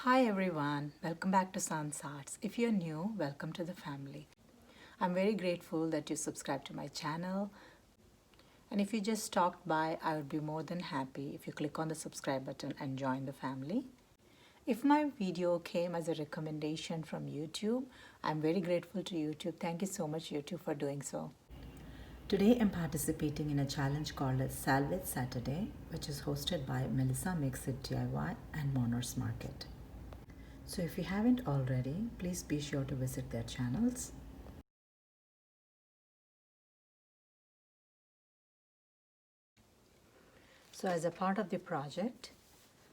Hi everyone, welcome back to Sans Arts. If you're new, welcome to the family. I'm very grateful that you subscribed to my channel. And if you just stopped by, I would be more than happy if you click on the subscribe button and join the family. If my video came as a recommendation from YouTube, I'm very grateful to YouTube. Thank you so much, YouTube, for doing so. Today I'm participating in a challenge called as Salvage Saturday, which is hosted by Melissa Makes It DIY and Monner's Market. So if you haven't already, please be sure to visit their channels. So as a part of the project,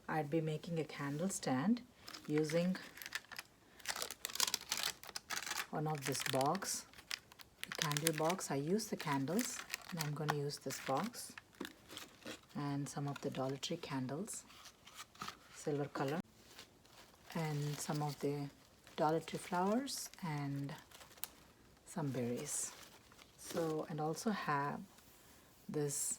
I'd be making a candle stand using one of this box, the candle box. I use the candles and I'm going to use this box and some of the Dollar Tree candles, silver color, and some of the Dollar Tree flowers and some berries. So, and also have this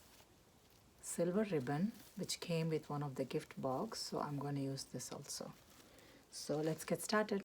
silver ribbon which came with one of the gift box, so I'm going to use this also. So let's get started.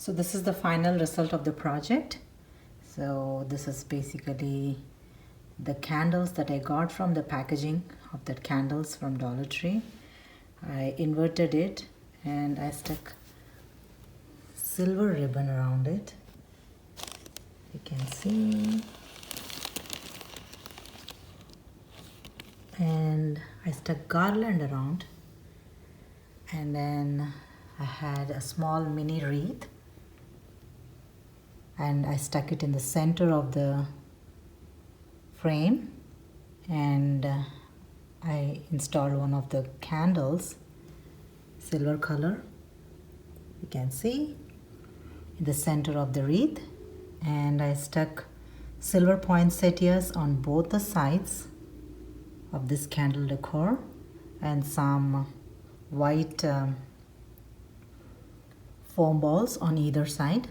So this is the final result of the project. So this is basically the candles that I got from the packaging of the candles from Dollar Tree. I inverted it and I stuck silver ribbon around it. You can see. And I stuck garland around, and then I had a small mini wreath and I stuck it in the center of the frame, and I installed one of the candles, silver color, you can see, in the center of the wreath, and I stuck silver poinsettias on both the sides of this candle decor and some white foam balls on either side.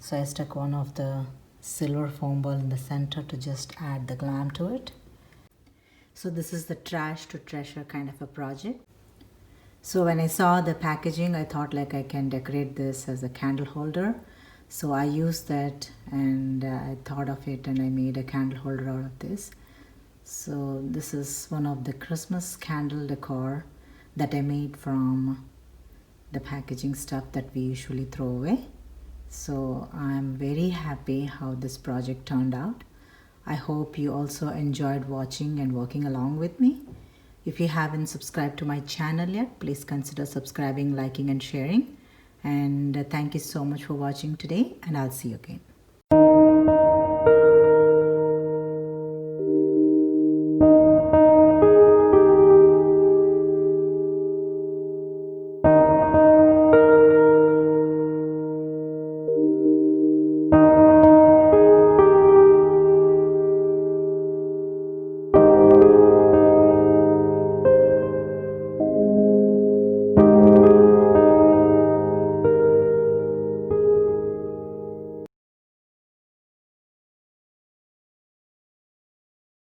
So I stuck one of the silver foam ball in the center to just add the glam to it. So this is the trash to treasure kind of a project. So when I saw the packaging, I thought like I can decorate this as a candle holder. So I used that, and I thought of it and I made a candle holder out of this. So this is one of the Christmas candle decor that I made from the packaging stuff that we usually throw away. So I'm very happy how this project turned out. I hope you also enjoyed watching and working along with me. If you haven't subscribed to my channel yet, please consider subscribing, liking and sharing. And thank you so much for watching today, and I'll see you again.